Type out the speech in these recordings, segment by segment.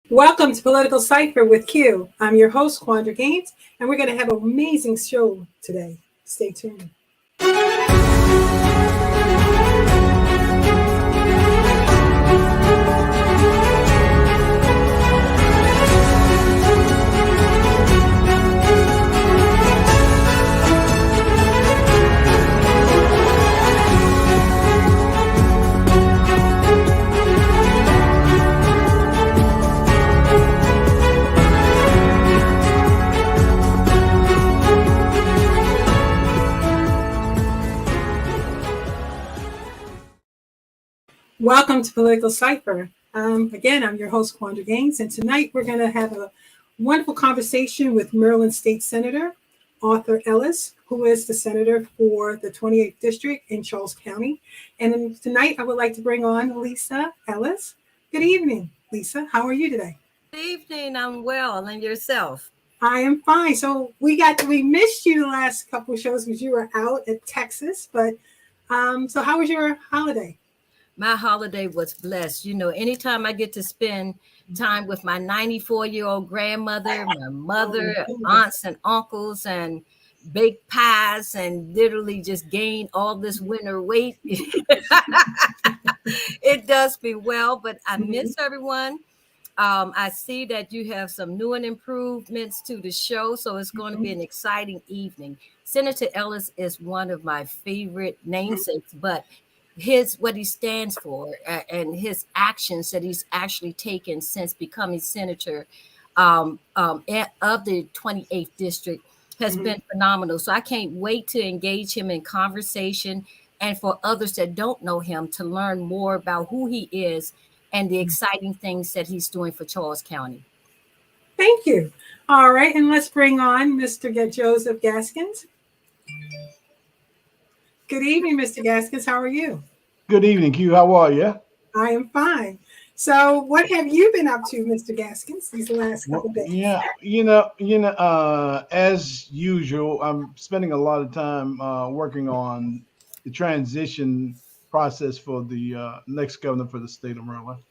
Welcome to Political Cipher with Q. I'm your host, Quandra, and we're going to have an amazing show today. Stay tuned. Welcome to Political Cipher. Again, I'm your host, Quandra Gaines, and tonight we're going to have a wonderful conversation with Maryland State Senator Arthur Ellis, who is the senator for the 28th District in Charles County. And then tonight I would like to bring on Lisa Ellis. Good evening, Lisa. How are you today? Good evening. I'm well. And yourself? I am fine. So we missed you the last couple of shows because you were out at Texas. But so how was your holiday? My holiday was blessed. You know, anytime I get to spend time with my 94-year-old grandmother, my mother, aunts and uncles, and bake pies, and literally just gain all this winter weight. It does me well, but I miss everyone. I see that you have some new and improvements to the show, so it's going to be an exciting evening. Senator Ellis is one of my favorite namesakes, but what he stands for and his actions that he's actually taken since becoming senator of the 28th District has been phenomenal. So I can't wait to engage him in conversation, and for others that don't know him to learn more about who he is and the exciting things that he's doing for Charles County. Thank you. All right, and let's bring on Mr. Joseph Gaskins. Good evening, Mr. Gaskins. How are you? Good evening, Q. How are you? I am fine. So, what have you been up to, Mr. Gaskins, these last couple of days? Yeah, as usual, I'm spending a lot of time working on the transition process for the next governor for the state of Maryland,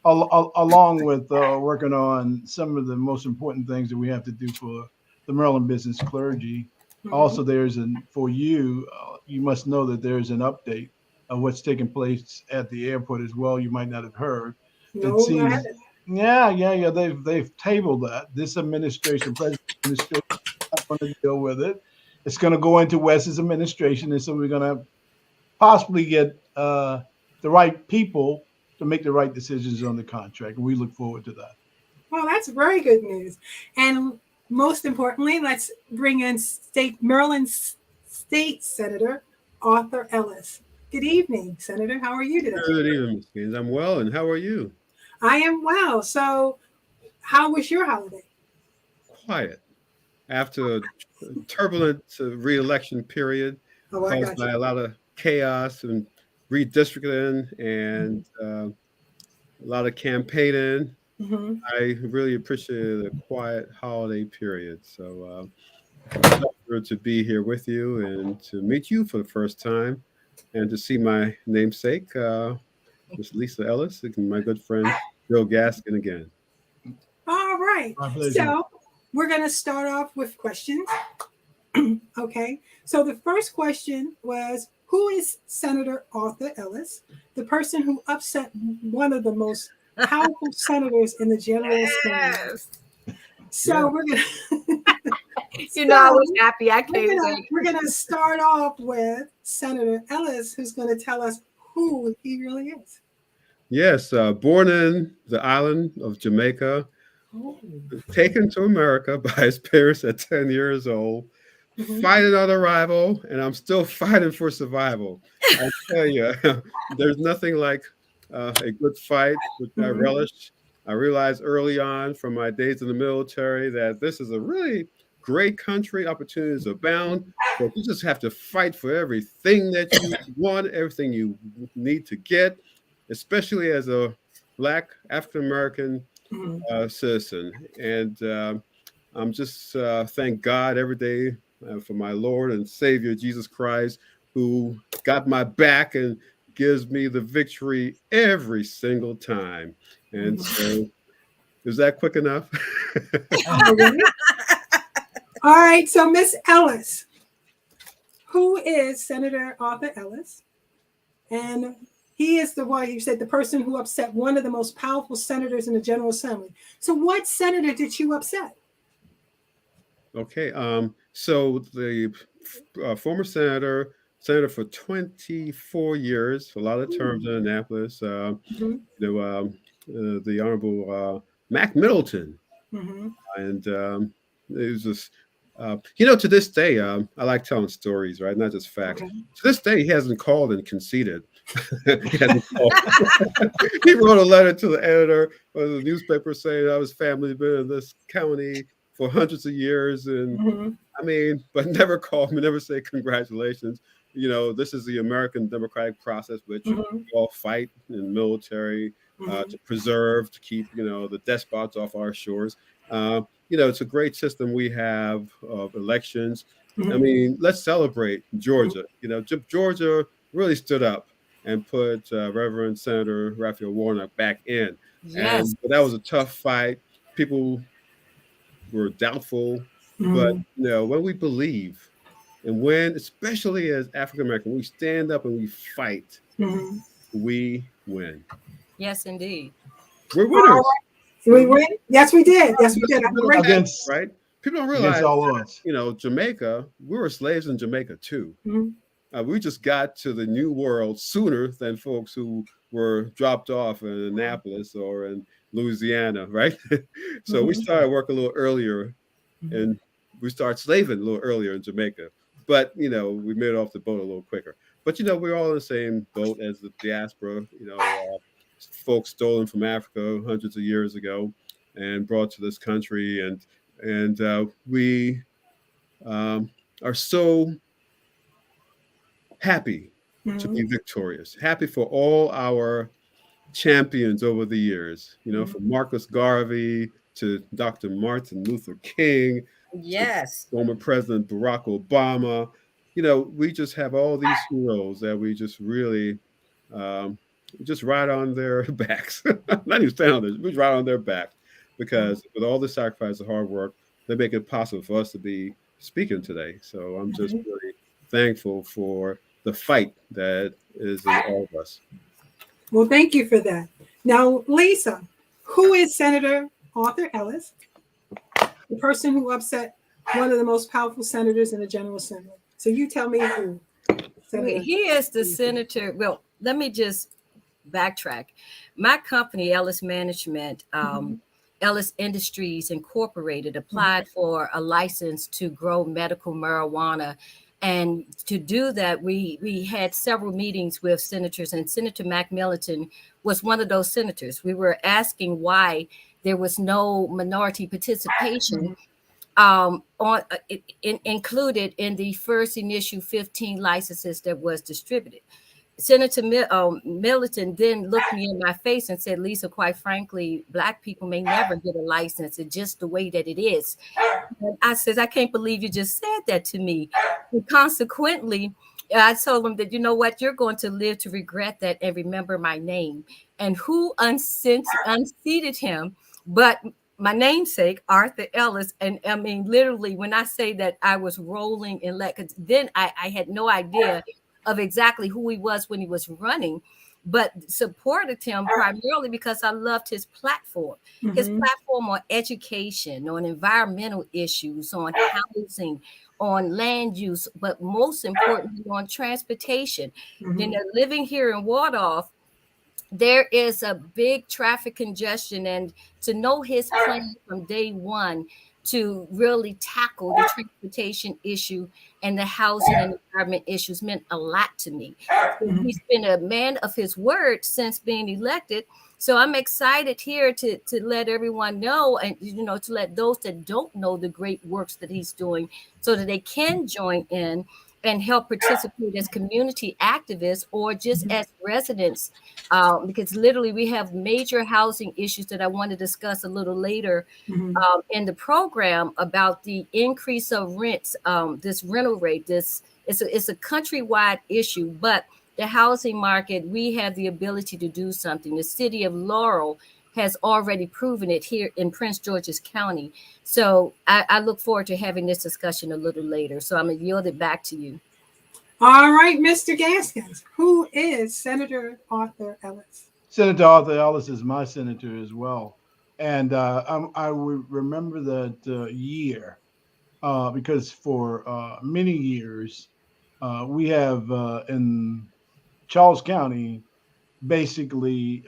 along with working on some of the most important things that we have to do for the Maryland business clergy. Also, for you, you must know that there's an update of what's taking place at the airport as well. You might not have heard. No, it seems, I haven't. Yeah. They've tabled that. This administration, president administration, is not going to deal with it. It's going to go into Wes's administration, and so we're going to possibly get the right people to make the right decisions on the contract. And we look forward to that. Well, that's very good news. And most importantly, let's bring in Maryland State Senator Arthur Ellis. Good evening, Senator. How are you today? Good evening, Ms. Gaines. I'm well, and how are you? I am well. So, how was your holiday? Quiet. After a turbulent re-election period caused by a lot of chaos and redistricting and a lot of campaigning, I really appreciated a quiet holiday period. So, I'm pleasure to be here with you and to meet you for the first time, and to see my namesake, Miss Lisa Ellis, and my good friend Bill Gaskin again. All right. So we're going to start off with questions. Okay. So the first question was, who is Senator Arthur Ellis, the person who upset one of the most powerful senators in the General Assembly? So we're going to... I was happy. I came. We're going to start off with Senator Ellis, who's going to tell us who he really is. Yes, born in the island of Jamaica, taken to America by his parents at 10 years old, fighting on arrival, and I'm still fighting for survival. I tell you, there's nothing like a good fight, which I relish. I realized early on from my days in the military that this is a really great country. Opportunities abound, but you just have to fight for everything that you want, everything you need to get, especially as a Black African American citizen. And I'm just thank God every day for my Lord and Savior Jesus Christ, who got my back and gives me the victory every single time. And so, is that quick enough? All right. So, Miss Ellis, who is Senator Arthur Ellis? And he is the one, you said, the person who upset one of the most powerful senators in the General Assembly. So, what senator did you upset? Okay. So the former senator for 24 years, a lot of terms in Annapolis. The Honorable Mac Middleton, and it was just. To this day, I like telling stories, right? Not just facts. Okay. To this day, he hasn't called and conceded. He wrote a letter to the editor of the newspaper saying how his family had been in this county for hundreds of years, and but never called me, never say congratulations. This is the American democratic process, which we all fight in the military to preserve, to keep the despots off our shores. It's a great system we have of elections. Let's celebrate Georgia. Georgia really stood up and put Reverend Senator Raphael Warnock back in. Yes. And that was a tough fight. People were doubtful, but when we believe, and when, especially as African American, we stand up and we fight, we win. Yes, indeed. We're winners. We win? Yes, we did. Yes, we did. Right? People don't realize, Jamaica, we were slaves in Jamaica too. We just got to the New World sooner than folks who were dropped off in Annapolis or in Louisiana, right? So we started work a little earlier, and we started slaving a little earlier in Jamaica. But, we made it off the boat a little quicker. But, we're all in the same boat as the diaspora, folks stolen from Africa hundreds of years ago and brought to this country. And we are so happy to be victorious, happy for all our champions over the years, from Marcus Garvey to Dr. Martin Luther King, yes, former President Barack Obama. We just have all these heroes that we just really just ride on their backs. Not even stand on this, we ride on their backs because with all the sacrifice and hard work, they make it possible for us to be speaking today. So I'm just really thankful for the fight that is in all of us. Well, thank you for that. Now, Lisa, who is Senator Arthur Ellis, the person who upset one of the most powerful senators in the General Assembly? So you tell me who. He is the senator. Well, let me just backtrack. My company, Ellis Management, Ellis Industries Incorporated, applied for a license to grow medical marijuana. And to do that, we had several meetings with senators, and Senator Mac Middleton was one of those senators. We were asking why there was no minority participation included in the first initial 15 licenses that was distributed. Senator Middleton then looked me in my face and said, Lisa, quite frankly, Black people may never get a license. It's just the way that it is. And I said, I can't believe you just said that to me. And consequently, I told him that, you know what, you're going to live to regret that and remember my name. And who unseated him but my namesake, Arthur Ellis. And literally, when I say that I was rolling in because then I had no idea of exactly who he was when he was running, but supported him primarily because I loved his platform. His platform on education, on environmental issues, on housing, on land use, but most importantly on transportation. Living here in Waldorf, there is a big traffic congestion, and to know his plan from day one to really tackle the transportation issue and the housing and environment issues meant a lot to me. So he's been a man of his word since being elected. So I'm excited here to let everyone know, and to let those that don't know the great works that he's doing, so that they can join in and help participate as community activists or just as residents, because literally we have major housing issues that I want to discuss a little later in the program about the increase of rents, this rental rate. It's a countrywide issue, but the housing market, we have the ability to do something. The city of Laurel has already proven it here in Prince George's County. So I look forward to having this discussion a little later. So I'm going to yield it back to you. All right, Mr. Gaskins, who is Senator Arthur Ellis? Senator Arthur Ellis is my senator as well. And I would remember that year because for many years, we have in Charles County basically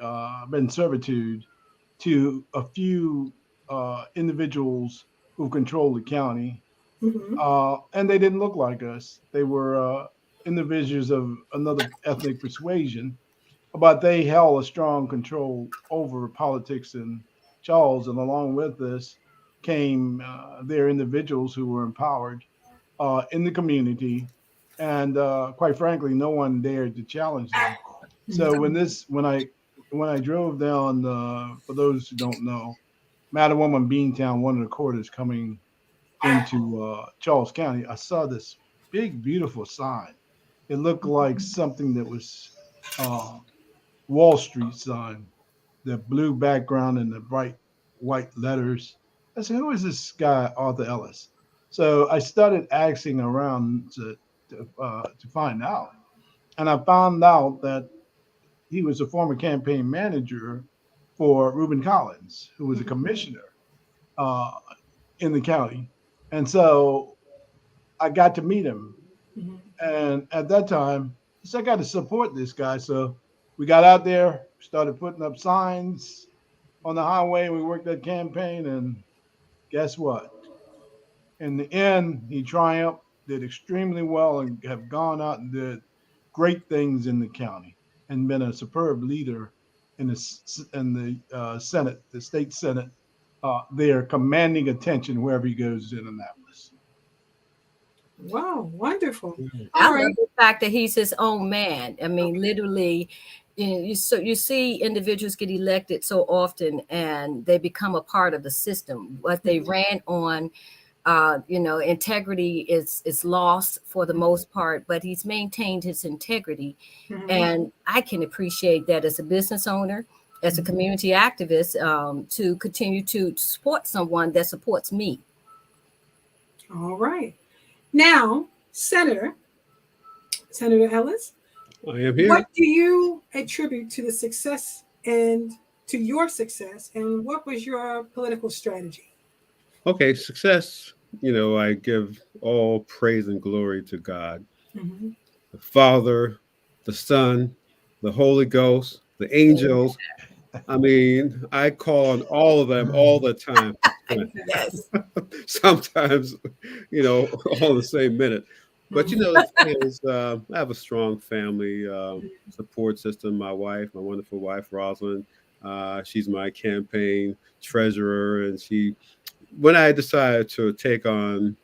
been servitude to a few individuals who control the county. And they didn't look like us. They were individuals of another ethnic persuasion, but they held a strong control over politics in Charles. And along with this came their individuals who were empowered in the community. And quite frankly, no one dared to challenge them. So when I drove down, for those who don't know, Mattawoman Beantown, one of the quarters coming into Charles County, I saw this big, beautiful sign. It looked like something that was Wall Street sign, the blue background and the bright white letters. I said, "Who is this guy, Arthur Ellis?" So I started asking around to find out, and I found out that he was a former campaign manager for Reuben Collins, who was a commissioner uh, in the county. And so I got to meet him. And at that time, I said, I got to support this guy. So we got out there, started putting up signs on the highway. We worked that campaign. And guess what? In the end, he triumphed, did extremely well, and have gone out and did great things in the county and been a superb leader in the Senate, the state Senate. They're commanding attention wherever he goes in Annapolis. Wow, wonderful. I love the fact that he's his own man. I mean, literally, you see individuals get elected so often and they become a part of the system. What they ran on, integrity is lost for the most part, but he's maintained his integrity. And I can appreciate that as a business owner, as a community activist, to continue to support someone that supports me. All right. Now, Senator Ellis, I am here. What do you attribute to the success and to your success, and what was your political strategy? Okay, success. I give all praise and glory to God, the Father, the Son, the Holy Ghost, the angels. I mean, I call on all of them all the time. Yes. Sometimes, all the same minute. But the thing is, I have a strong family support system. My wonderful wife, Rosalind, she's my campaign treasurer, and when I decided to take on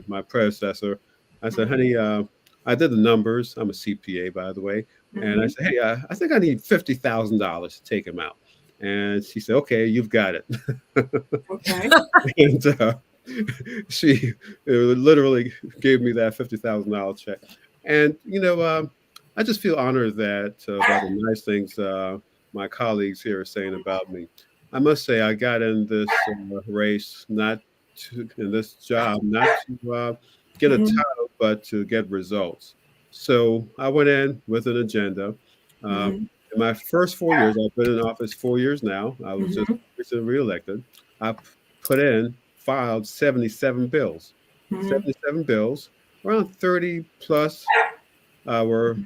my predecessor, I said, honey, I did the numbers. I'm a CPA, by the way. And I said, hey, I think I need $50,000 to take him out. And she said, okay, you've got it. Okay. And she literally gave me that $50,000 check. And, I just feel honored that about the nice things my colleagues here are saying about me. I must say, I got in this race, in this job, not to get a title, but to get results. So I went in with an agenda. In my first 4 years, I've been in office 4 years now. I was just recently reelected. I filed 77 bills. 77 bills, around 30 plus were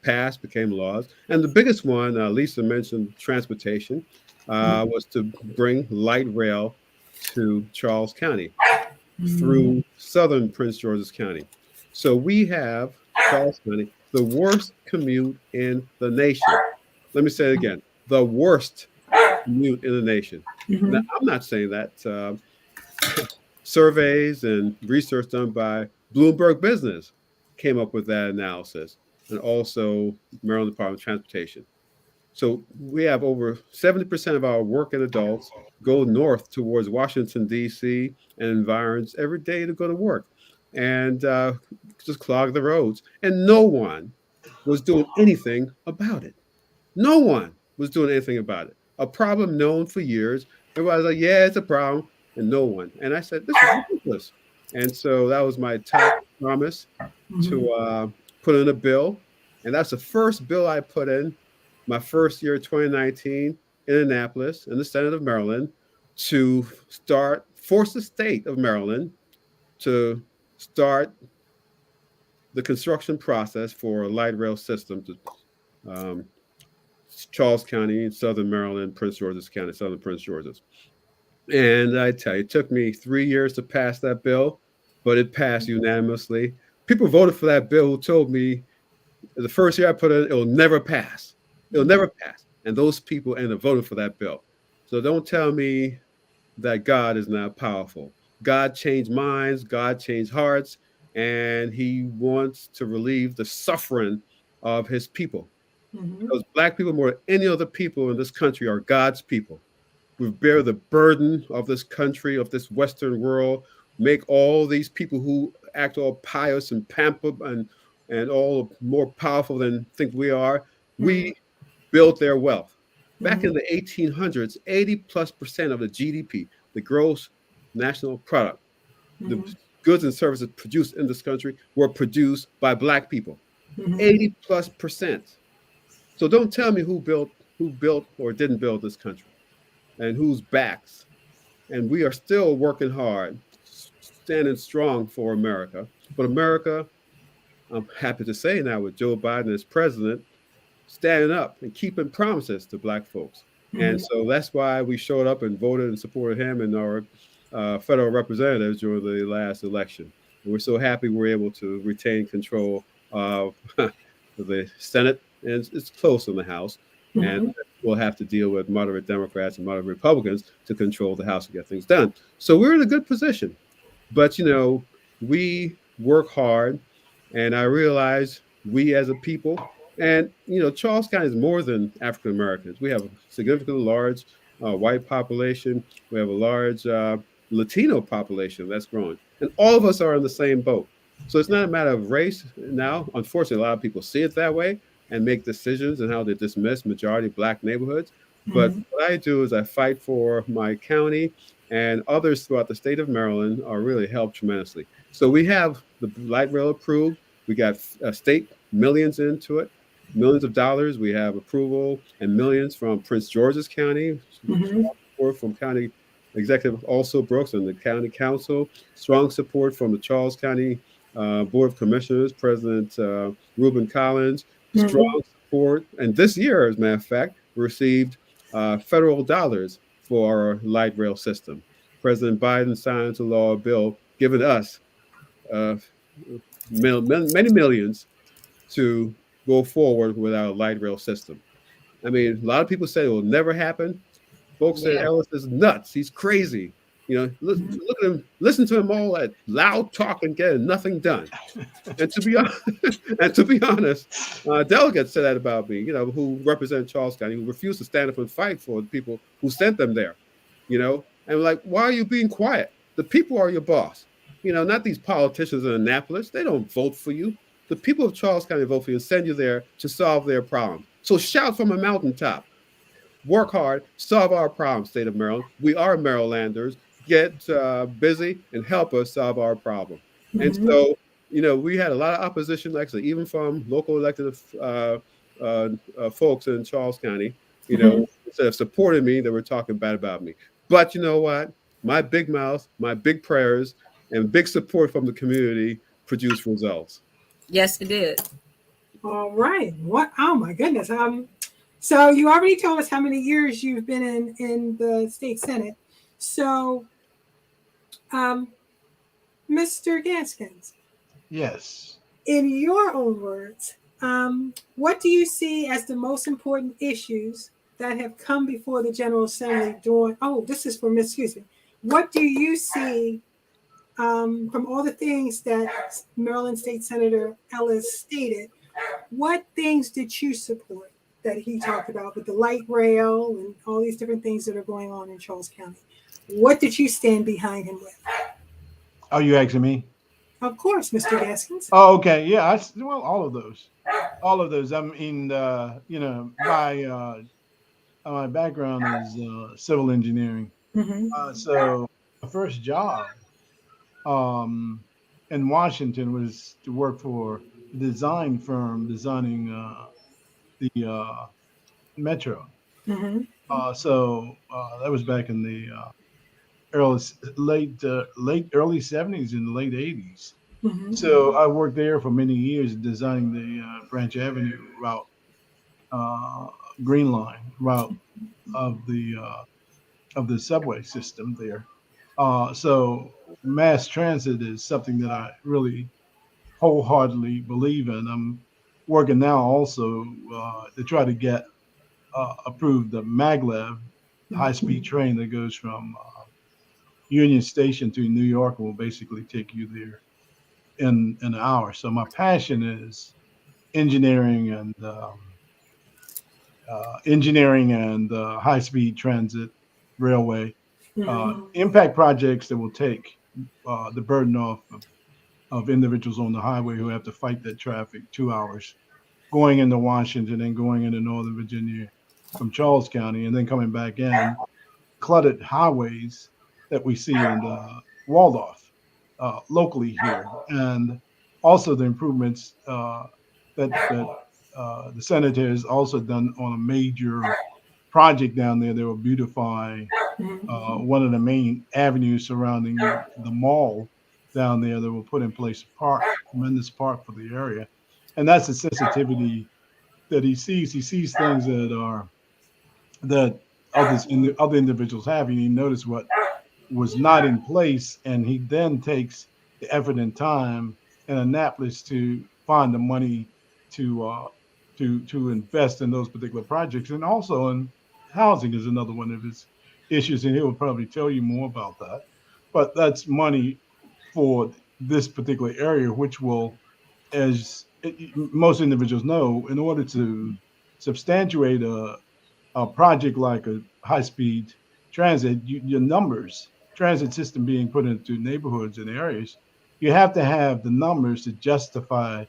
passed, became laws. And the biggest one, Lisa mentioned transportation, was to bring light rail to Charles County through southern Prince George's County. So we have Charles County, the worst commute in the nation. Let me say it again, the worst commute in the nation. Now, I'm not saying that. Surveys and research done by Bloomberg Business came up with that analysis, and also Maryland Department of Transportation. So we have over 70% of our working adults go north towards Washington, D.C. and environs every day to go to work and just clog the roads. And no one was doing anything about it. No one was doing anything about it. A problem known for years. Everybody's like, yeah, it's a problem. And no one. And I said, this is ridiculous. And so that was my top promise to put in a bill. And that's the first bill I put in my first year, 2019, in Annapolis, in the Senate of Maryland, to force the state of Maryland to start the construction process for a light rail system to Charles County, Southern Maryland, Prince George's County, Southern Prince George's. And I tell you, it took me 3 years to pass that bill, but it passed unanimously. People voted for that bill who told me the first year I put it, it'll never pass. It'll never pass. And those people ended up voting for that bill. So don't tell me that God is not powerful. God changed minds, God changed hearts, and he wants to relieve the suffering of his people. Because Black people, more than any other people in this country, are God's people. We bear the burden of this country, of this Western world, make all these people who act all pious and pampered and all more powerful than think we are. We build their wealth. Back in the 1800s, 80+% of the GDP, the gross national product, the goods and services produced in this country were produced by Black people. 80+%. So don't tell me who built or didn't build this country and whose backs. And we are still working hard, standing strong for America. But America, I'm happy to say now with Joe Biden as president, standing up and keeping promises to Black folks. And so that's why we showed up and voted and supported him and our federal representatives during the last election. And we're so happy we're able to retain control of the Senate, and it's close in the House. And we'll have to deal with moderate Democrats and moderate Republicans to control the House and get things done. So we're in a good position. But, you know, we work hard, and I realize we as a people, and, you know, Charles County is more than African Americans. We have a significantly large white population. We have a large Latino population that's growing. And all of us are in the same boat. So it's not a matter of race now. Unfortunately, a lot of people see it that way and make decisions and how they dismiss majority Black neighborhoods. But what I do is I fight for my county, and others throughout the state of Maryland are really helped tremendously. So we have the light rail approved. We got state millions into it, millions of dollars. We have approval and millions from Prince George's County, support from County Executive also Brooks and the County Council, strong support from the Charles County Board of Commissioners, President Reuben Collins, strong support. And this year, as a matter of fact, received federal dollars for our light rail system. President Biden signed into law a bill giving us many millions to go forward with our light rail system. I mean, a lot of people say it will never happen. Folks say Ellis is nuts. He's crazy. You know, look at him, listen to him all that loud talk and getting nothing done. And to be honest, delegates said that about me, you know, who represent Charles County, who refused to stand up and fight for the people who sent them there, you know, and like, why are you being quiet? The people are your boss, you know, not these politicians in Annapolis. They don't vote for you. The people of Charles County vote for you and send you there to solve their problems. So shout from a mountaintop. Work hard, solve our problems, state of Maryland. We are Marylanders. Get busy and help us solve our problem. And so, you know, we had a lot of opposition, like I said, even from local elected folks in Charles County, you know, instead of supporting me, they were talking bad about me. But you know what? My big mouth, my big prayers, and big support from the community produced results. Yes, it did. All right. What? Oh my goodness. So you already told us how many years you've been in the state Senate. So Mr. Gaskins, Yes. in your own words, what do you see as the most important issues that have come before the General Assembly during? Oh, this is for Miss. Excuse me. What do you see from all the things that Maryland State Senator Ellis stated? What things did you support that he talked about with the light rail and all these different things that are going on in Charles County? What did you stand behind him with? Are you asking me? Of course, Mr. Gaskins. Oh, okay. Yeah. Well, all of those. All of those. I mean, my background is civil engineering. Mm-hmm. So my first job um, in Washington was to work for a design firm designing the metro. Mm-hmm. That was back in the early late early 70s and late 80s. Mm-hmm. So I worked there for many years designing the Branch Avenue route, uh, Green Line route of the subway system there. So mass transit is something that I really wholeheartedly believe in. I'm working now also to try to get approved the maglev high-speed train that goes from Union Station to New York and will basically take you there in an hour. So my passion is engineering and high-speed transit, railway, Mm-hmm. impact projects that will take the burden off of individuals on the highway who have to fight that traffic 2 hours going into Washington and going into Northern Virginia from Charles County and then coming back in cluttered highways that we see in Waldorf locally here, and also the improvements that the senator has also done on a major project down there that will beautify one of the main avenues surrounding the mall down there that will put in place a park, tremendous park for the area. And that's the sensitivity that he sees. He sees things that other individuals have, and he noticed what was not in place, and he then takes the effort and time in Annapolis to find the money to to invest in those particular projects, and also in housing is another one of his issues, and he will probably tell you more about that. But that's money for this particular area, which will, as most individuals know, in order to substantiate a project like a high-speed transit, your numbers, transit system being put into neighborhoods and areas, you have to have the numbers to justify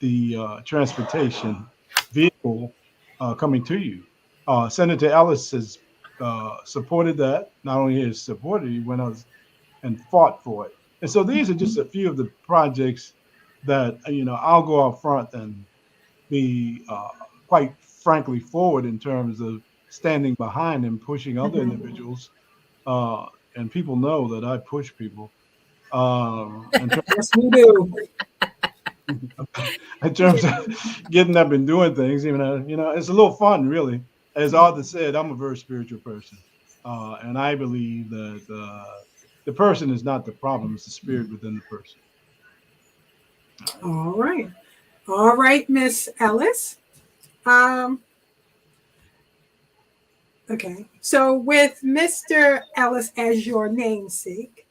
the transportation vehicle coming to you. Senator Ellis has supported that. Not only has supported, he went out and fought for it. And so these are just a few of the projects that I'll go out front and be quite frankly forward in terms of standing behind and pushing other individuals. And people know that I push people. In, Yes, we do. in terms of getting up and doing things, even it's a little fun, really. As Arthur said, I'm a very spiritual person, and I believe that the person is not the problem; it's the spirit within the person. All right, Miss Ellis. Um, okay. So with Mr. Ellis as your namesake,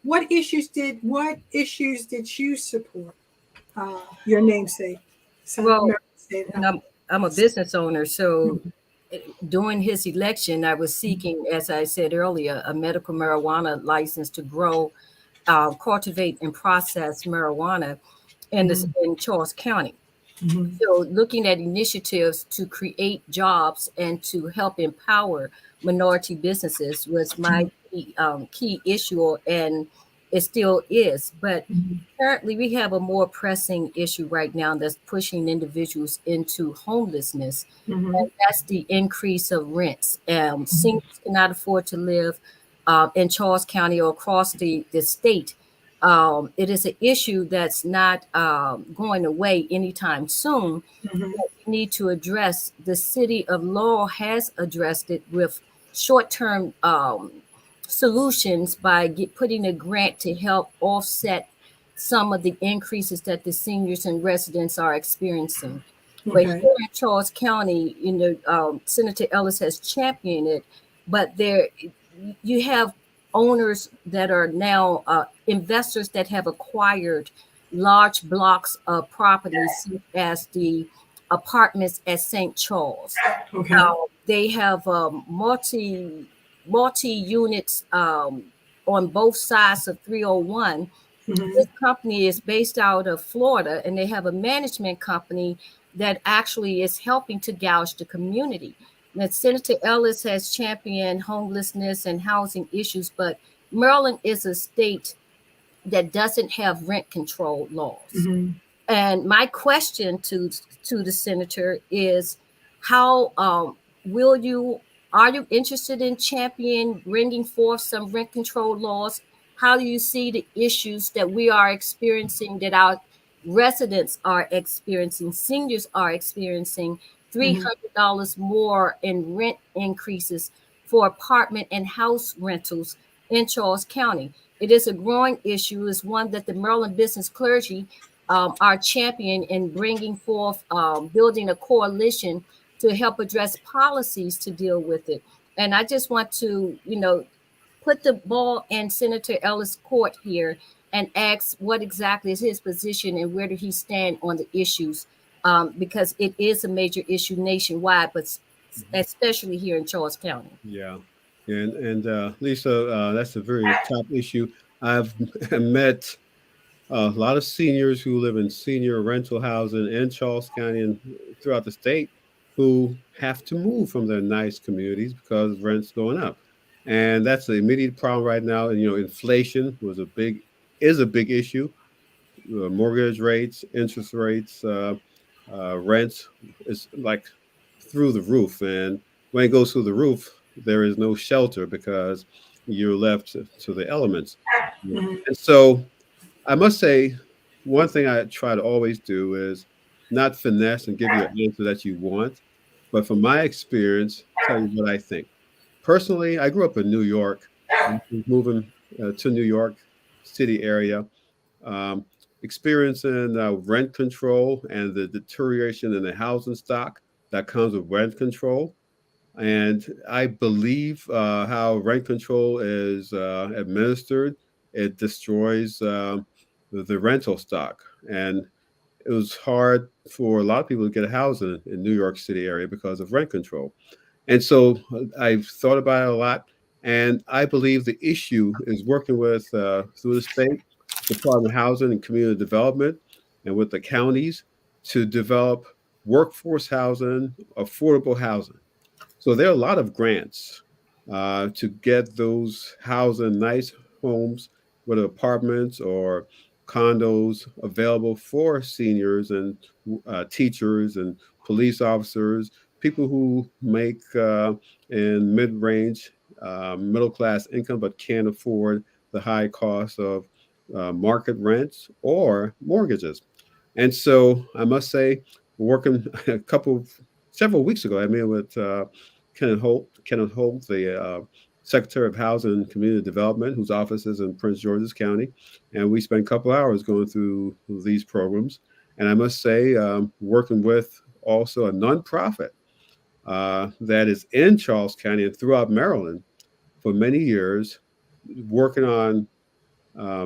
what issues did you support? Your namesake, Well, State and I'm a business owner, so during his election, I was seeking, as I said earlier, a medical marijuana license to grow, cultivate, and process marijuana in Charles County. Mm-hmm. So, looking at initiatives to create jobs and to help empower minority businesses was my key issue, and it still is. But currently, we have a more pressing issue right now that's pushing individuals into homelessness. Mm-hmm. And that's the increase of rents. Seniors cannot afford to live in Charles County or across the state. It is an issue that's not going away anytime soon. Mm-hmm. But we need to address. The city of Laurel has addressed it with short-term solutions by putting a grant to help offset some of the increases that the seniors and residents are experiencing. But Okay. here in Charles County, Senator Ellis has championed it, but there you have owners that are now investors that have acquired large blocks of properties, such as the apartments at St. Charles. Okay. They have multi units on both sides of 301. Mm-hmm. This company is based out of Florida, and they have a management company that actually is helping to gouge the community. Now, Senator Ellis has championed homelessness and housing issues, but Maryland is a state that doesn't have rent control laws. Mm-hmm. And my question to the senator is, how will you are you interested in champion bringing forth some rent control laws? How do you see the issues that we are experiencing, that our residents are experiencing, seniors are experiencing, Mm-hmm. $300 more in rent increases for apartment and house rentals in Charles County? It is a growing issue. It's one that the Maryland business clergy are champion in bringing forth, building a coalition to help address policies to deal with it. And I just want to, put the ball in Senator Ellis' court here and ask what exactly is his position and where do he stand on the issues, because it is a major issue nationwide, but especially here in Charles County. Yeah, and Lisa, that's a very top issue. I've met a lot of seniors who live in senior rental housing in Charles County and throughout the state who have to move from their nice communities because rent's going up, and that's the immediate problem right now. And inflation is a big issue. Mortgage rates, interest rates, rents is like through the roof. And when it goes through the roof, there is no shelter because you're left to the elements. Mm-hmm. And so I must say, one thing I try to always do is not finesse and give you an answer that you want, but from my experience, tell you what I think. Personally, I grew up in New York, moving to New York City area, um, experiencing rent control and the deterioration in the housing stock that comes with rent control. And I believe how rent control is administered, it destroys the rental stock. And it was hard for a lot of people to get a house in New York City area because of rent control. And so I've thought about it a lot, and I believe the issue is working with through the state Department of Housing and Community Development, and with the counties to develop workforce housing, affordable housing. So there are a lot of grants to get those housing nice homes, whether apartments or condos, available for seniors and teachers and police officers, people who make in mid-range, middle-class income, but can't afford the high cost of market rents or mortgages. And so I must say, working several weeks ago, I met with Kenneth Holt, the Secretary of Housing and Community Development, whose office is in Prince George's County, and we spent a couple hours going through these programs. And I must say, working with also a nonprofit that is in Charles County and throughout Maryland for many years, working on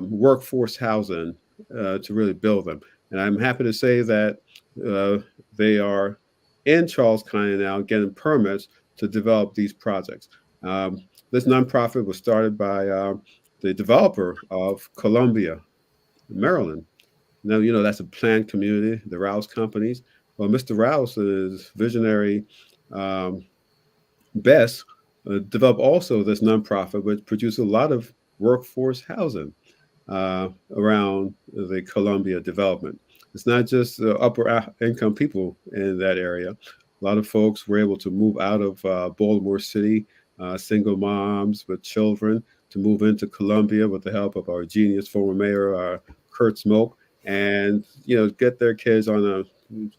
workforce housing to really build them. And I'm happy to say that uh, they are in Charles County now getting permits to develop these projects. This nonprofit was started by the developer of Columbia, Maryland. Now, that's a planned community, the Rouse companies. Well, Mr. Rouse's visionary um, Best developed also this nonprofit, which produced a lot of workforce housing around the Columbia development. It's not just upper income people in that area. A lot of folks were able to move out of Baltimore City, single moms with children, to move into Columbia with the help of our genius former mayor, Kurt Smoke, and get their kids on a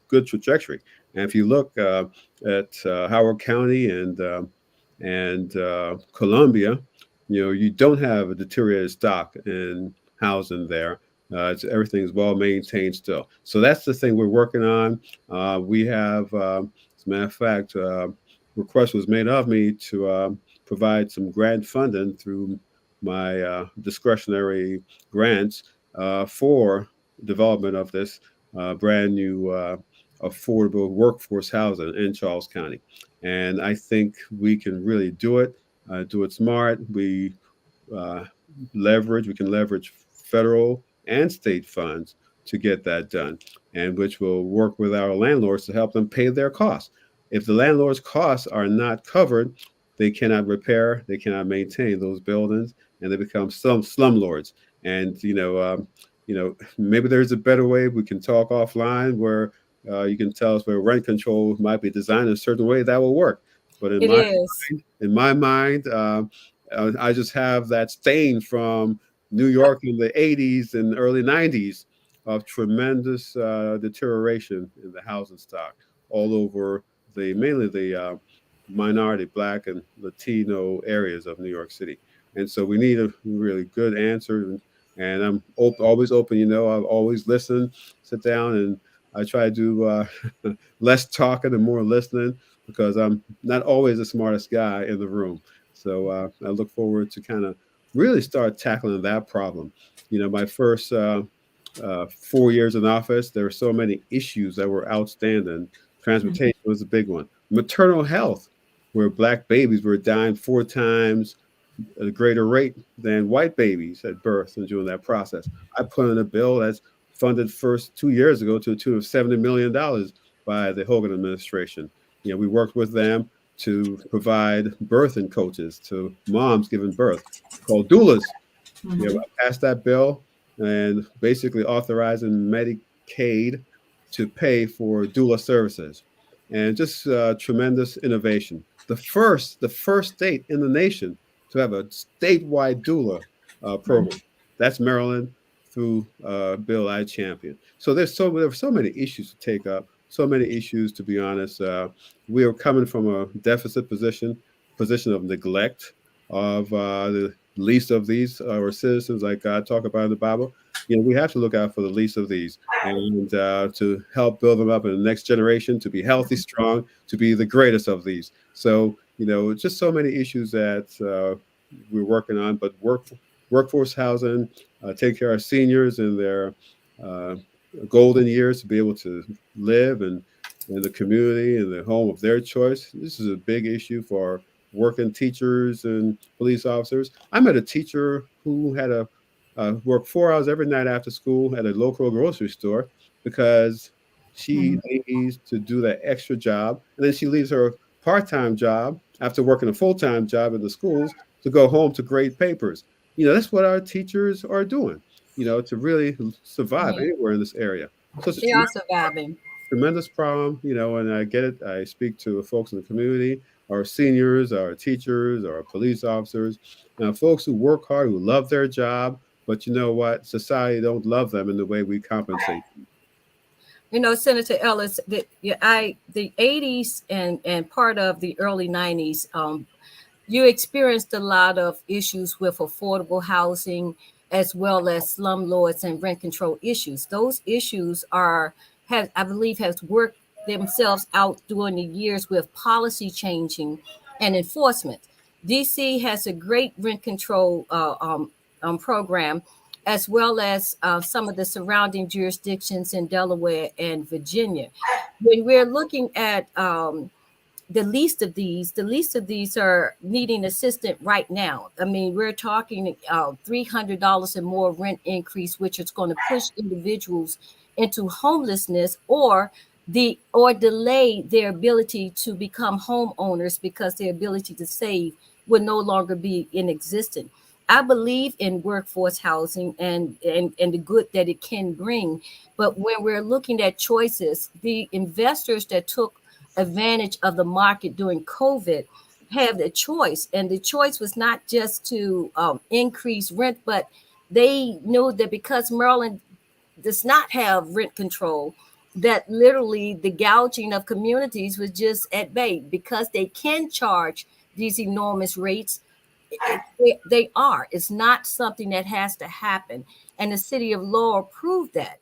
good trajectory. And if you look at Howard County and Columbia, you don't have a deteriorated stock in housing there. Everything's well maintained still. So that's the thing we're working on. We have, as a matter of fact, request was made of me to provide some grant funding through my discretionary grants for development of this brand new affordable workforce housing in Charles County. And I think we can really do it smart. Uh, we can leverage federal and state funds to get that done, and which will work with our landlords to help them pay their costs. If the landlord's costs are not covered, they cannot repair, they cannot maintain those buildings, and they become slumlords. And maybe there's a better way. We can talk offline where you can tell us where rent control might be designed in a certain way that will work. But It is. in my mind, I just have that stain from New York in the 80s and early 90s of tremendous deterioration in the housing stock all over mainly the minority Black and Latino areas of New York City. And so we need a really good answer. And I'm always open, I'll always listen, sit down, and I try to do less talking and more listening because I'm not always the smartest guy in the room. So I look forward to kind of really start tackling that problem. My first 4 years in office, there were so many issues that were outstanding. Transportation was a big one. Maternal health, where Black babies were dying 4 times at a greater rate than white babies at birth and during that process. I put in a bill that's funded first 2 years ago to the tune of $70 million by the Hogan administration. We worked with them to provide birthing coaches to moms giving birth called doulas. I passed that bill and basically authorizing Medicaid to pay for doula services, and just tremendous innovation. The first state in the nation to have a statewide doula program. That's Maryland through bill I championed. So there were so many issues to take up, so many issues, to be honest. We are coming from a deficit position of neglect of the least of these, our citizens, like God talk about in the Bible. We have to look out for the least of these and to help build them up in the next generation to be healthy, strong, to be the greatest of these. So, just so many issues that we're working on, but workforce housing, take care of seniors in their golden years to be able to live in the community and the home of their choice. This is a big issue for working teachers and police officers. I met a teacher who had to work 4 hours every night after school at a local grocery store because she needs to do that extra job. And then she leaves her part-time job after working a full-time job in the schools to go home to grade papers. That's what our teachers are doing, to really survive anywhere in this area. So They are surviving. Tremendous problem, and I get it. I speak to folks in the community, our seniors, our teachers, our police officers, folks who work hard, who love their job, but you know what? Society don't love them in the way we compensate them. Senator Ellis, the 80s and part of the early 90s, you experienced a lot of issues with affordable housing as well as slumlords and rent control issues. Those issues I believe, has worked themselves out during the years with policy changing and enforcement. DC has a great rent control program, as well as some of the surrounding jurisdictions in Delaware and Virginia. When we're looking at the least of these are needing assistance right now. I mean, we're talking $300 and more rent increase, which is going to push individuals into homelessness or delay their ability to become homeowners because their ability to save will no longer be in existence. I believe in workforce housing and the good that it can bring. But when we're looking at choices, the investors that took advantage of the market during COVID have the choice. And the choice was not just to increase rent, but they knew that because Maryland does not have rent control, that literally the gouging of communities was just at bay because they can charge these enormous rates. They are. It's not something that has to happen. And the city of Laurel proved that.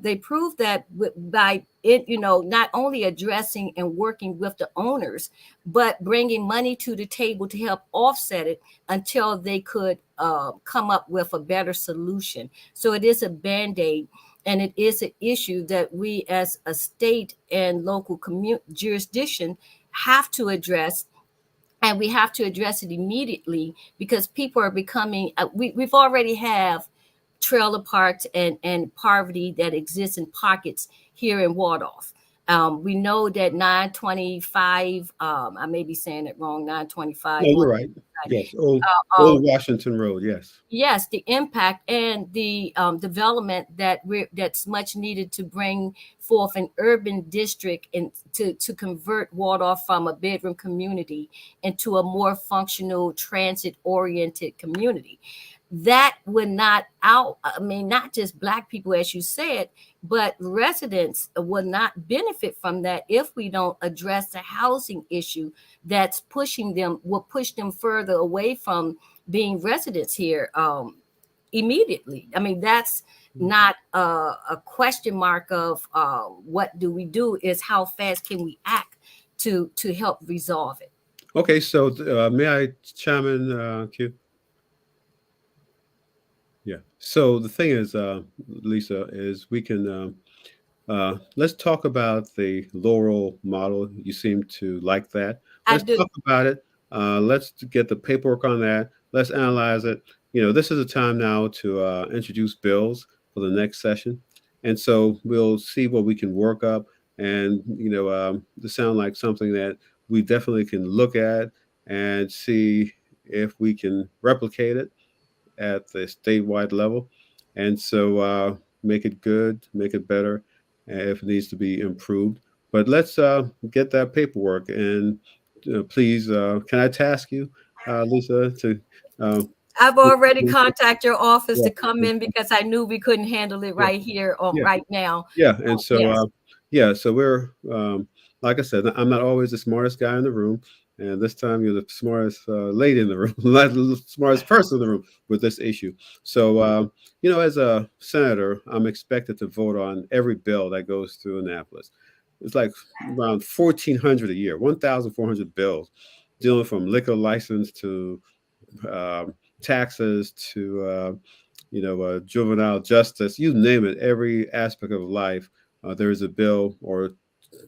They proved that by it, not only addressing and working with the owners, but bringing money to the table to help offset it until they could come up with a better solution. So it is a Band-Aid, and it is an issue that we as a state and local jurisdiction have to address, and we have to address it immediately because people are becoming we've already have trailer parks and poverty that exists in pockets here in Waldorf. We know that 925, I may be saying it wrong, 925. No, you're right. Yes, Old Washington Road. Yes. Yes, the impact and the development that's much needed to bring forth an urban district and to convert Waldorf from a bedroom community into a more functional transit-oriented community. That would not not just Black people, as you said, but residents would not benefit from that if we don't address the housing issue that's will push them further away from being residents here immediately. I mean, that's not a question mark of what do we do, is how fast can we act to help resolve it. Okay, so may I chime in, Q? Yeah. So the thing is, Lisa, is we can let's talk about the Laurel model. You seem to like that. Let's talk about it. Let's get the paperwork on that. Let's analyze it. This is a time now to introduce bills for the next session, and so we'll see what we can work up. And to sound like something that we definitely can look at and see if we can replicate it at the statewide level. And so make it good, make it better if it needs to be improved. But let's get that paperwork. And please, can I task you, Lisa, to. I've already contacted your office to come in because I knew we couldn't handle it right here right now. Yeah. And so, so we're, like I said, I'm not always the smartest guy in the room. And this time you're the smartest lady in the room, not the smartest person in the room with this issue. So, as a senator, I'm expected to vote on every bill that goes through Annapolis. It's like around 1,400 a year, 1,400 bills, dealing from liquor license to taxes to, juvenile justice, you name it, every aspect of life. There is a bill or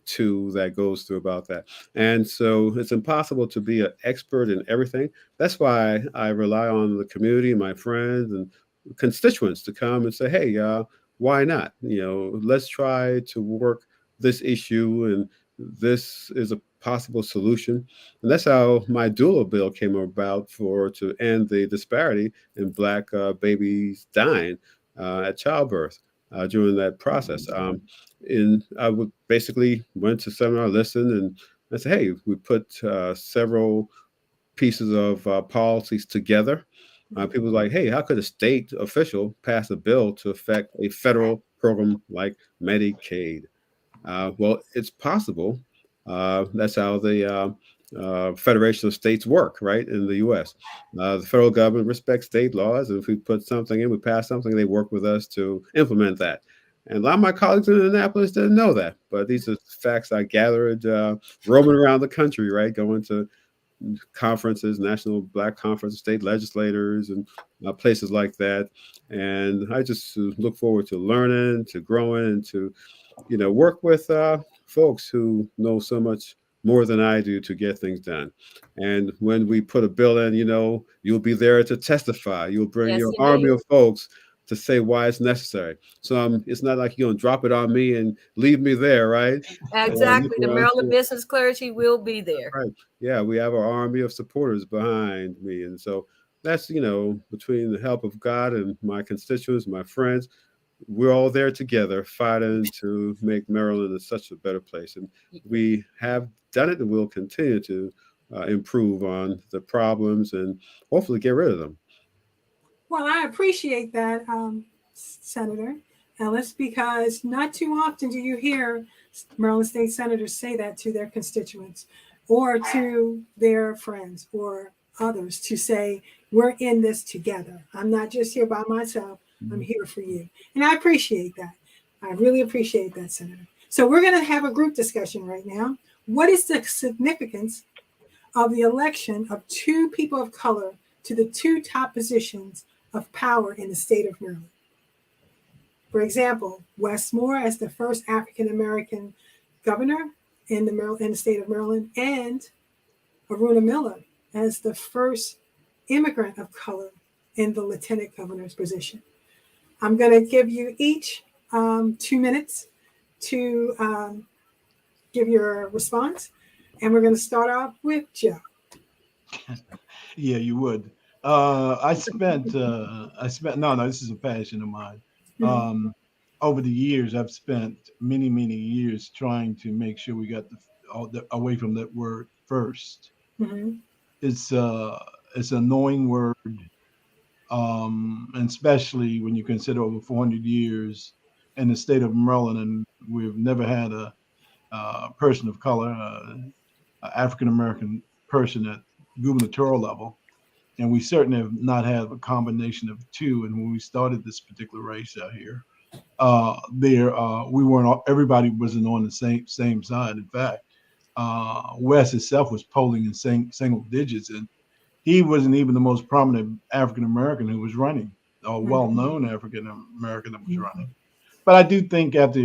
two that goes through about that. And so it's impossible to be an expert in everything. That's why I rely on the community, my friends and constituents to come and say, hey, why not? Let's try to work this issue, and this is a possible solution. And that's how my doula bill came about, to end the disparity in Black babies dying at childbirth during that process. I would basically went to seminar, listened, and I said, hey, we put several pieces of policies together. People were like, hey, how could a state official pass a bill to affect a federal program like Medicaid? Well, it's possible. That's how the Federation of States work, right, in the U.S. The federal government respects state laws, and if we put something in, we pass something, they work with us to implement that. And a lot of my colleagues in Annapolis didn't know that, but these are facts I gathered roaming around the country, right, going to conferences, national Black conference, state legislators, and places like that. And I just look forward to learning, to growing, and to work with folks who know so much more than I do to get things done. And when we put a bill in, you'll be there to testify. You'll bring your army of folks to say why it's necessary. So it's not like you're going to drop it on me and leave me there, right? Exactly. The Maryland Business Clergy will be there. Right. Yeah, we have our army of supporters behind me. And so that's, between the help of God and my constituents, my friends, we're all there together fighting to make Maryland such a better place. And we have done it, and we'll continue to improve on the problems and hopefully get rid of them. Well, I appreciate that, Senator Ellis, because not too often do you hear Maryland State Senators say that to their constituents or to their friends or others to say, we're in this together. I'm not just here by myself. I'm here for you. And I appreciate that. I really appreciate that, Senator. So we're going to have a group discussion right now. What is the significance of the election of two people of color to the two top positions of power in the state of Maryland? For example, Wes Moore as the first African-American governor in the state of Maryland, and Aruna Miller as the first immigrant of color in the lieutenant governor's position. I'm going to give you each 2 minutes to give your response, and we're going to start off with Joe. Yeah, you would. This is a passion of mine. Over the years, I've spent many, many years trying to make sure we got away from that word first. It's an annoying word, and especially when you consider over 400 years in the state of Maryland, and we've never had a person of color, African American person at gubernatorial level. And we certainly have not had a combination of two. And when we started this particular race out here, we weren't. Everybody wasn't on the same side. In fact, Wes itself was polling in single digits, and he wasn't even the most prominent African American who was running, or well-known African American that was running. But I do think after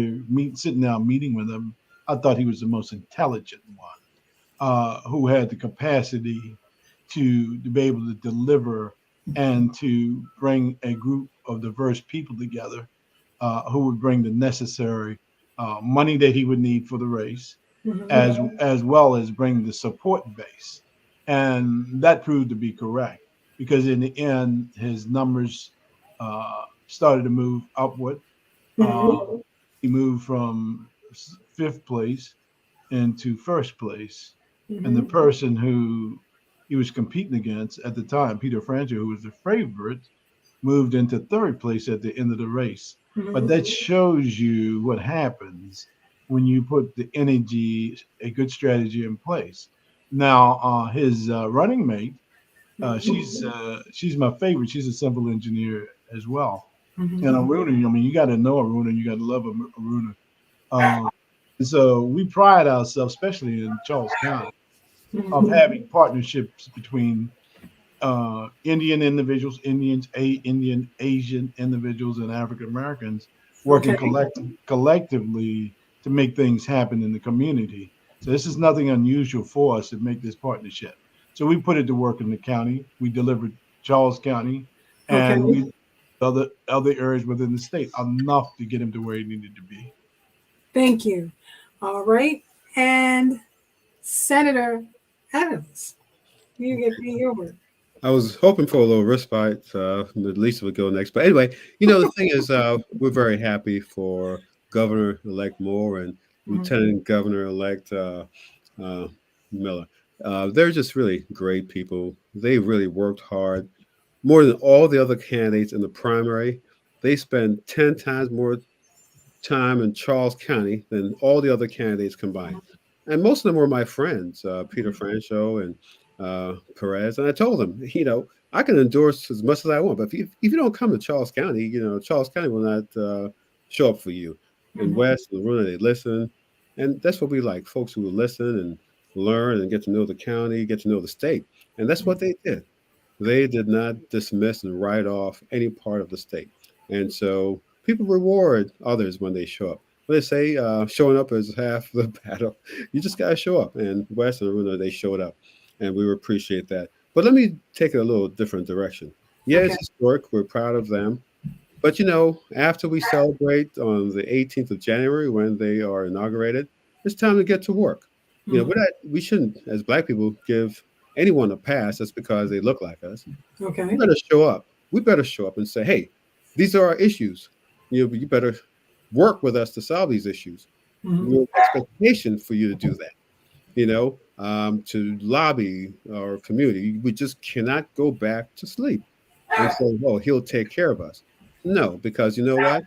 sitting down meeting with him, I thought he was the most intelligent one, who had the capacity to be able to deliver and to bring a group of diverse people together, who would bring the necessary money that he would need for the race, as well as bring the support base. And that proved to be correct, because in the end, his numbers started to move upward. He moved from fifth place into first place. And the person who he was competing against at the time, Peter Franchot, who was the favorite, moved into third place at the end of the race. But that shows you what happens when you put the energy, a good strategy in place. Now, his running mate, she's my favorite. She's a civil engineer as well. And Aruna, I mean, you got to know Aruna, you got to love Aruna. And so we pride ourselves, especially in Charles County, of having partnerships between Indian individuals, Indian, Asian individuals, and African Americans working collectively to make things happen in the community. So this is nothing unusual for us to make this partnership. So we put it to work in the county. We delivered Charles County, and we other areas within the state enough to get him to where he needed to be. Thank you. All right, and Senator Adams, you get your word. I was hoping for a little respite. Lisa would go next. But anyway, the thing is, we're very happy for Governor-elect Moore and Lieutenant Governor-elect Miller. They're just really great people. They really worked hard. More than all the other candidates in the primary, they spend 10 times more time in Charles County than all the other candidates combined. And most of them were my friends, Peter Franchot and Perez. And I told them, I can endorse as much as I want, but if you don't come to Charles County, Charles County will not show up for you. In West and Aruna, they listen. And that's what we like, folks who will listen and learn and get to know the county, get to know the state. And that's what they did. They did not dismiss and write off any part of the state. And so people reward others when they show up. When they say showing up is half the battle, you just got to show up. And West and Aruna, they showed up. And we appreciate that. But let me take it a little different direction. Yeah, it's historic. We're proud of them. But, after we celebrate on the 18th of January when they are inaugurated, it's time to get to work. We shouldn't, as Black people, give anyone a pass just because they look like us. We better show up. We better show up and say, hey, these are our issues. You better work with us to solve these issues. We have expectation for you to do that. To lobby our community. We just cannot go back to sleep and say, oh, he'll take care of us. No, because you know what?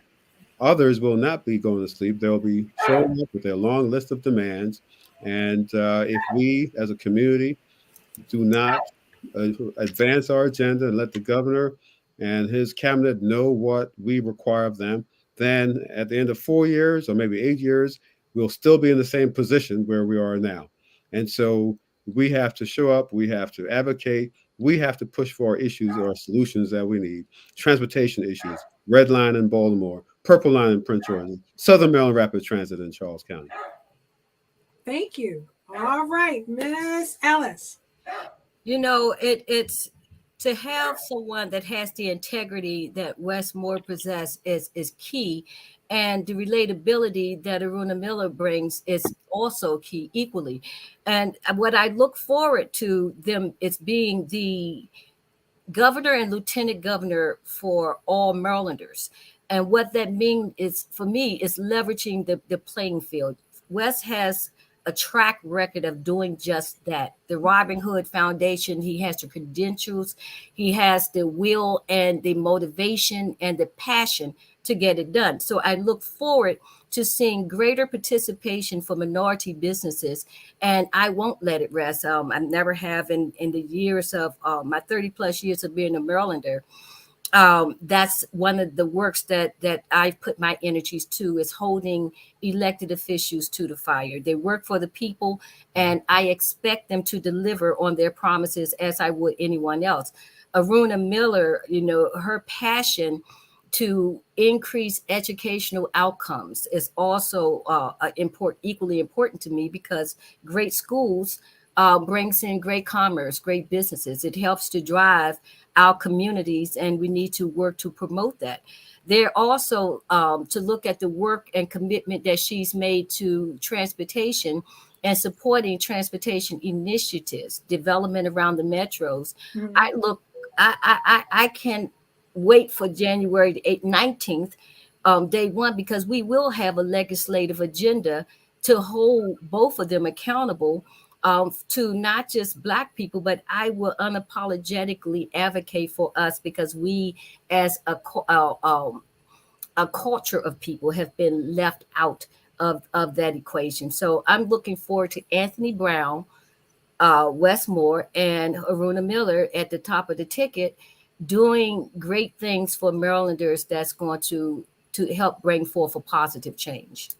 Others will not be going to sleep. They'll be showing up with their long list of demands. And if we as a community do not advance our agenda and let the governor and his cabinet know what we require of them, then at the end of 4 years or maybe 8 years, we'll still be in the same position where we are now. And so we have to show up, we have to advocate, we have to push for our issues or solutions that we need. Transportation issues, Red Line in Baltimore, Purple Line in Prince George, Southern Maryland Rapid Transit in Charles County. Thank you. All right, Miss Ellis. You know, it's to have someone that has the integrity that Wes Moore possesses is key. And the relatability that Aruna Miller brings is also key equally. And what I look forward to them is being the governor and lieutenant governor for all Marylanders. And what that means is, for me, is leveraging the playing field. Wes has a track record of doing just that. The Robin Hood Foundation, he has the credentials, he has the will and the motivation and the passion to get it done. So I look forward to seeing greater participation for minority businesses, and I won't let it rest. I never have in the years of my 30 plus years of being a Marylander. That's one of the works that I put my energies to, is holding elected officials to the fire. They work for the people, and I expect them to deliver on their promises as I would anyone else. Aruna Miller, you know, her passion to increase educational outcomes is also equally important to me, because great schools brings in great commerce, great businesses. It helps to drive our communities, and we need to work to promote that. They're also to look at the work and commitment that she's made to transportation and supporting transportation initiatives, development around the metros. Mm-hmm. I can wait for January the 19th, day one, because we will have a legislative agenda to hold both of them accountable, to not just Black people, but I will unapologetically advocate for us, because we, as a culture of people, have been left out of that equation. So I'm looking forward to Anthony Brown, Wes Moore, and Aruna Miller at the top of the ticket, doing great things for Marylanders that's going to help bring forth a positive change.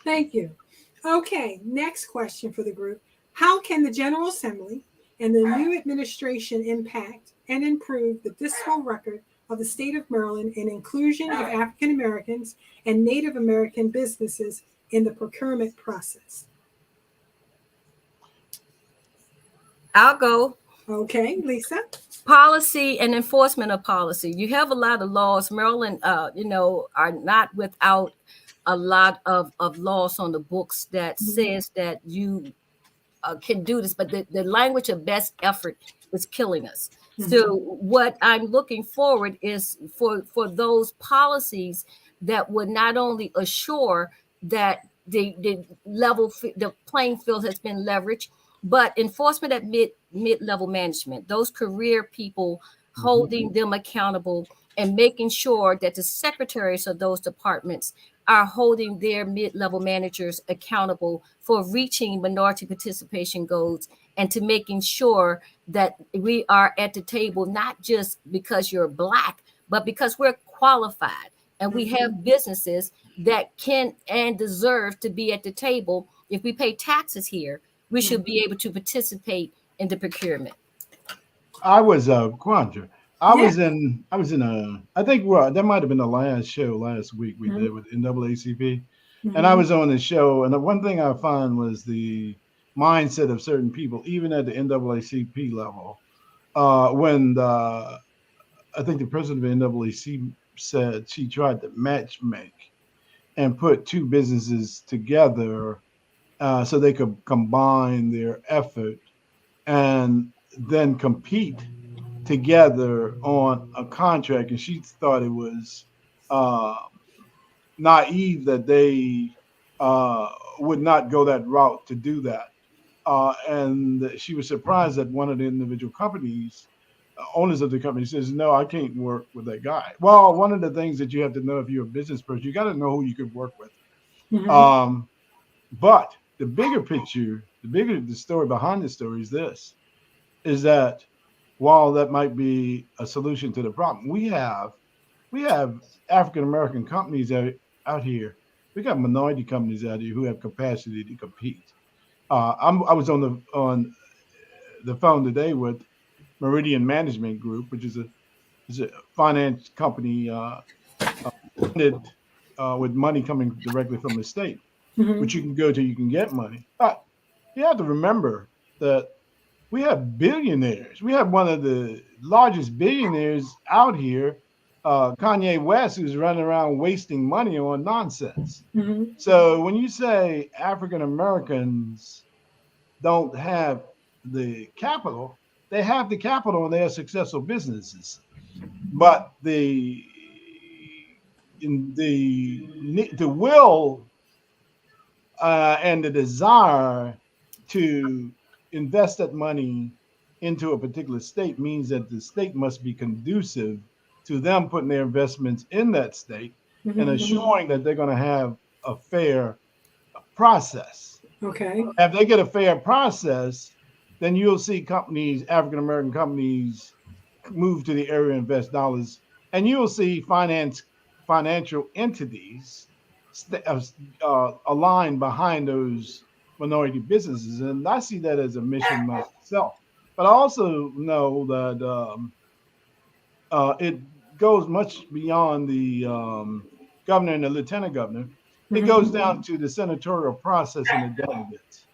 Thank you. Okay, next question for the group. How can the General Assembly and the new administration impact and improve the dismal record of the state of Maryland in inclusion of African Americans and Native American businesses in the procurement process? I'll go. Okay, Lisa. Policy and enforcement of policy. You have a lot of laws. Maryland, are not without a lot of laws on the books that says that you can do this, but the language of best effort is killing us. So what I'm looking forward is for those policies that would not only assure that the playing field has been leveraged, but enforcement at mid-level management, those career people, holding them accountable and making sure that the secretaries of those departments are holding their mid-level managers accountable for reaching minority participation goals, and to making sure that we are at the table, not just because you're Black, but because we're qualified and we have businesses that can and deserve to be at the table. If we pay taxes here, we should be able to participate in the procurement. I was Quandra. I Yeah. was in I think that might have been the last show last week we did with NAACP. And I was on the show, and the one thing I found was the mindset of certain people, even at the NAACP level. When I think the president of NAACP said she tried to match make and put two businesses together so they could combine their effort and then compete together on a contract, and she thought it was naive that they would not go that route to do that. And she was surprised that one of the individual companies, owners of the company, says, "No, I can't work with that guy." Well, one of the things that you have to know if you're a business person, you got to know who you could work with. But the bigger picture, the story behind the story is this: is that while that might be a solution to the problem, we have African American companies out here. We got minority companies out here who have capacity to compete. I was on the phone today with Meridian Management Group, which is a finance company funded with money coming directly from the state, Mm-hmm. which you can go to, you can get money. But you have to remember that we have billionaires. We have one of the largest billionaires out here, Kanye West, who's running around wasting money on nonsense. Mm-hmm. So when you say African Americans don't have the capital, they have the capital and they are successful businesses. But the will and the desire to invest that money into a particular state means that the state must be conducive to them putting their investments in that state and Mm-hmm. assuring that they're going to have a fair process. Okay. If they get a fair process, then you'll see companies, African American companies, move to the area and invest dollars, and you will see financial entities aligned behind those minority businesses, and I see that as a mission myself. But I also know that it goes much beyond the governor and the lieutenant governor. It Mm-hmm. goes down to the senatorial process and the delegates.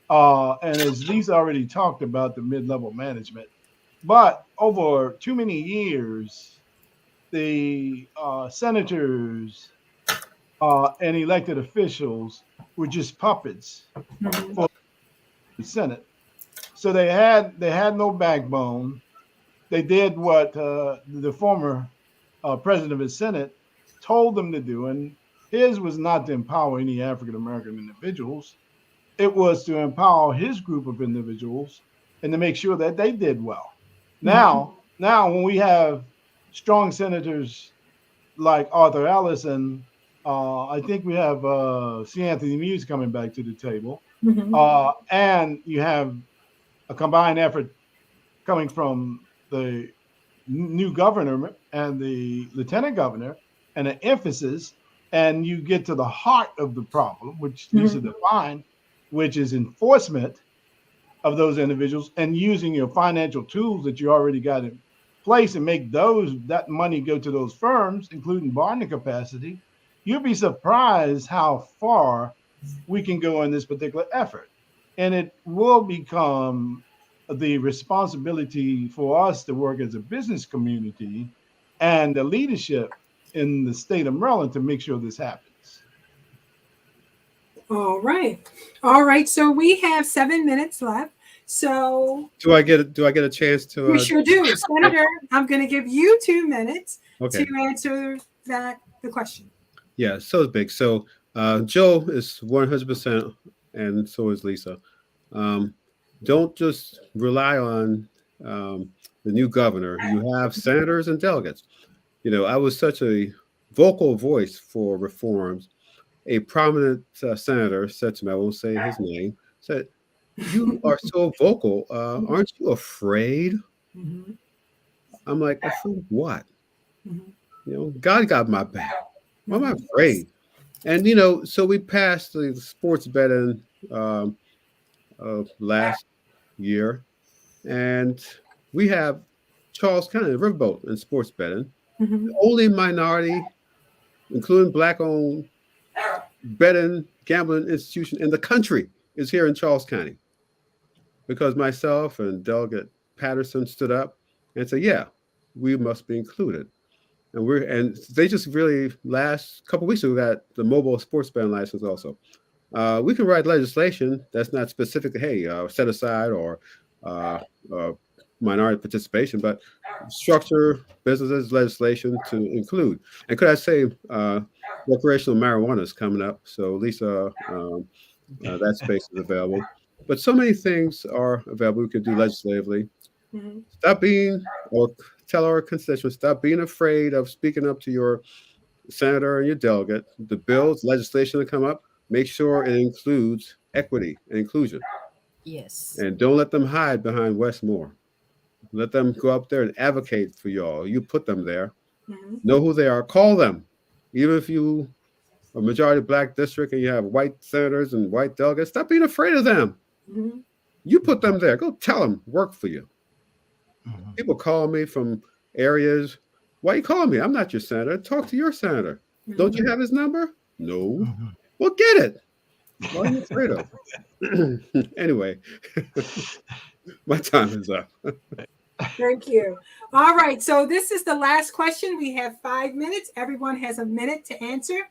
And as Lisa already talked about the mid-level management, but over too many years, the senators and elected officials were just puppets Mm-hmm. for the Senate. So they had no backbone. They did what the former president of the Senate told them to do, and his was not to empower any African American individuals. It was to empower his group of individuals and to make sure that they did well. Mm-hmm. Now, when we have strong senators like Arthur Ellis and I think we have C. Anthony Muse coming back to the table, Mm-hmm. and you have a combined effort coming from the new governor and the lieutenant governor, and an emphasis, and you get to the heart of the problem, which Lisa Mm-hmm. defined, which is enforcement of those individuals and using your financial tools that you already got in place and make that money go to those firms, including bonding capacity. You'll be surprised how far we can go in this particular effort. And it will become the responsibility for us to work as a business community and the leadership in the state of Maryland to make sure this happens. All right. All right. So we have 7 minutes left. So Do I get a chance we to? sure do. Senator, I'm going to give you 2 minutes to Okay. answer the question. Yeah. So it's big. So Joe is 100%, and so is Lisa. Um, don't just rely on um, the new governor. You have senators and delegates. I was such a vocal voice for reforms. A prominent senator said to me, I won't say his name, said, "You are so vocal. Aren't you afraid?" Mm-hmm. I'm like, "Afraid of what? Mm-hmm. God got my back. Why am I Mm-hmm. afraid?" And so we passed the sports betting um, last year, and we have Charles County, the riverboat, in sports betting. Mm-hmm. The only minority, including black-owned betting gambling institution in the country, is here in Charles County, because myself and Delegate Patterson stood up and said, "Yeah, we must be included." And they just really last couple of weeks ago got the mobile sports betting license also. We can write legislation that's not specific to, hey, set aside or uh, uh, minority participation, but structure businesses legislation to include. And could I say, recreational marijuana is coming up, so Lisa, that space is available. But so many things are available we could do legislatively. Mm-hmm. Stop being, or tell our constituents, stop being afraid of speaking up to your senator and your delegate. The bills, legislation that come up, make sure it includes equity and inclusion. Yes. And don't let them hide behind Westmore. Let them go up there and advocate for y'all. You put them there. Mm-hmm. Know who they are. Call them. Even if you are a majority black district and you have white senators and white delegates, stop being afraid of them. Mm-hmm. You put them there. Go tell them, work for you. Mhm. People call me from areas. Why you calling me? I'm not your senator. Talk to your senator. Mm-hmm. Don't you have his number? No. Mhm. Well, get it. What are you afraid of? Anyway, my time is up. Thank you. All right. So this is the last question. We have 5 minutes. Everyone has a minute to answer.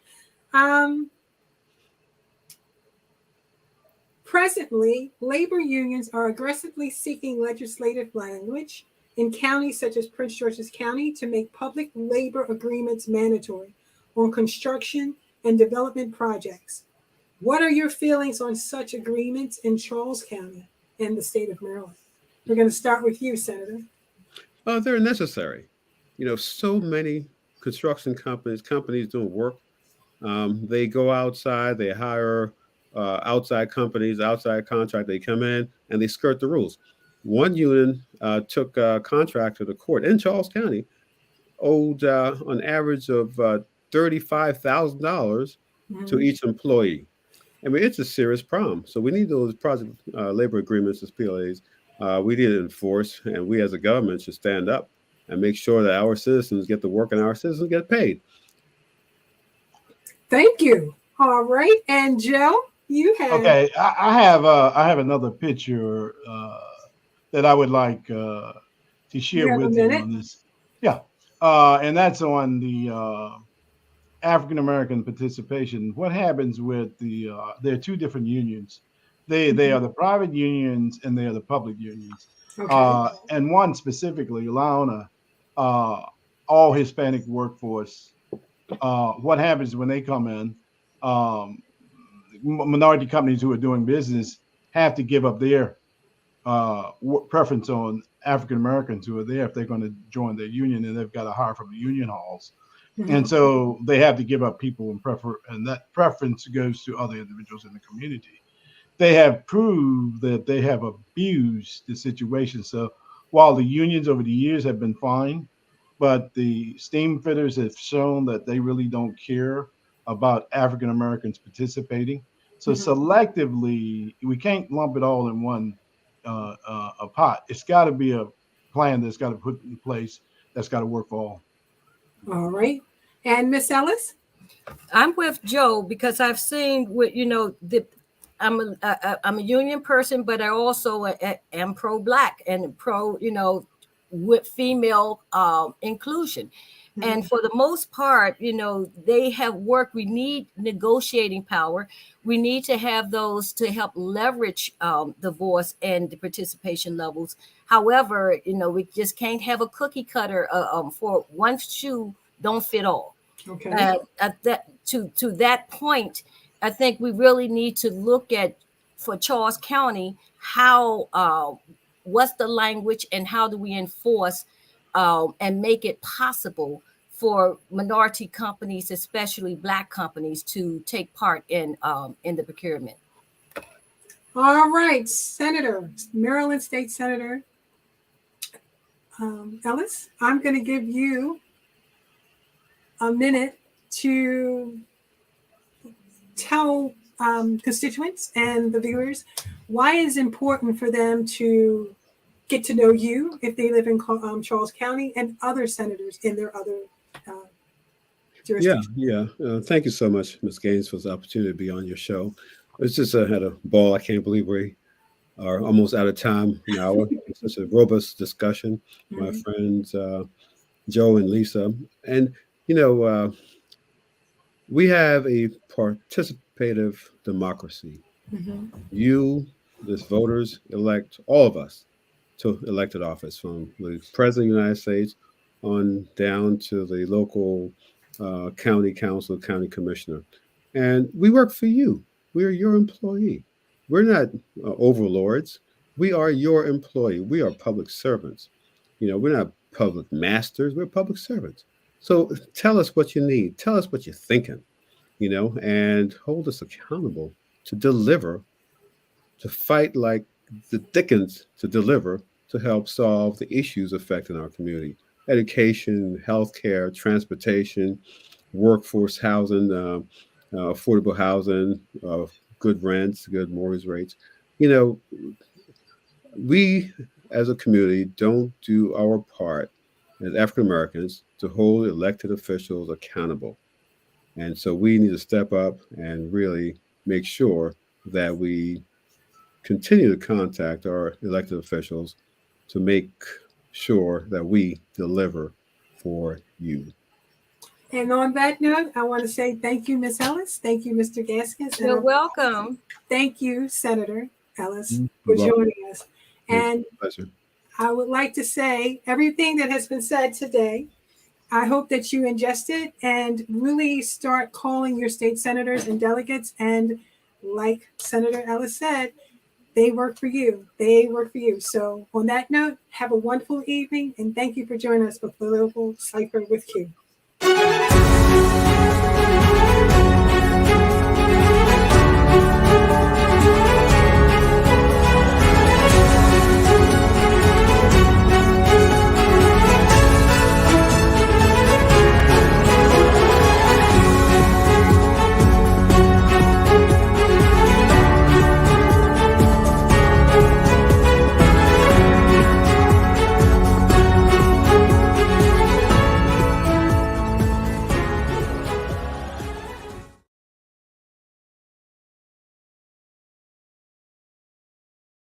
Presently, labor unions are aggressively seeking legislative language in counties such as Prince George's County to make public labor agreements mandatory on construction and development projects. What are your feelings on such agreements in Charles County and the state of Maryland? We're going to start with you, Senator. They're necessary. So many construction companies doing work. They go outside, they hire outside companies, outside contract. They come in and they skirt the rules. One union took a contractor to court in Charles County, owed an average of $35,000 to Mm-hmm. each employee. I mean, it's a serious problem. So we need those project labor agreements as PLAs. We need to enforce, and we as a government should stand up and make sure that our citizens get the work and our citizens get paid. Thank you. All right. And Joe, you have. Okay, I have another picture that I would like to share You have a with you minute? on this. Yeah, and that's on the African American participation. What happens with there are two different unions. They are the private unions and they are the public unions. Okay. And one specifically, Laona, all Hispanic workforce. What happens when they come in? Um, Minority companies who are doing business have to give up their preference on African Americans who are there if they're going to join their union, and they've got to hire from the union halls. Mm-hmm. And so they have to give up people and that preference goes to other individuals in the community. They have proved that they have abused the situation. So while the unions over the years have been fine, but the steam fitters have shown that they really don't care about African Americans participating. So Mm-hmm. selectively, we can't lump it all in one a pot. It's got to be a plan that's got to put in place that's got to work for all. All right. And Miss Ellis? I'm with Joe because I've seen what I'm a union person, but I also am pro-black and pro with female inclusion. Mm-hmm. And for the most part, they have work. We need negotiating power. We need to have those to help leverage the voice and the participation levels. However, we just can't have a cookie cutter for one shoe don't fit all. Okay. To that point, I think we really need to look at for Charles County how what's the language and how do we enforce and make it possible for minority companies, especially Black companies, to take part in the procurement. All right, Senator, Maryland State Senator Ellis, I'm going to give you a minute to tell constituents and the viewers why it's important for them to get to know you if they live in Charles County and other senators in their other jurisdictions. Yeah. Thank you so much, Ms. Gaines, for the opportunity to be on your show. It's just had a ball. I can't believe we are almost out of time now. It's such a robust discussion. Mm-hmm. My friends, Joe and Lisa. And, we have a participative democracy. Mm-hmm. You, the voters, elect all of us to elected office, from the President of the United States on down to the local county council, county commissioner. And we work for you. We're your employee. We're not overlords. We are your employee. We are public servants. We're not public masters. We're public servants. So tell us what you need. Tell us what you're thinking, and hold us accountable to deliver, to fight like the Dickens to deliver to help solve the issues affecting our community: education, healthcare, transportation, workforce housing, affordable housing, good rents, good mortgage rates. You know, we as a community don't do our part as African Americans to hold elected officials accountable. And so we need to step up and really make sure that we continue to contact our elected officials to make sure that we deliver for you. And on that note, I want to say thank you, Ms. Ellis. Thank you, Mr. Gaskins. And You're welcome. thank you, Senator Ellis, for You're welcome. joining us. And Pleasure. I would like to say everything that has been said today, I hope that you ingest it and really start calling your state senators and delegates. And like Senator Ellis said, they work for you. They work for you. So on that note, have a wonderful evening and thank you for joining us for Political Cipher with Q.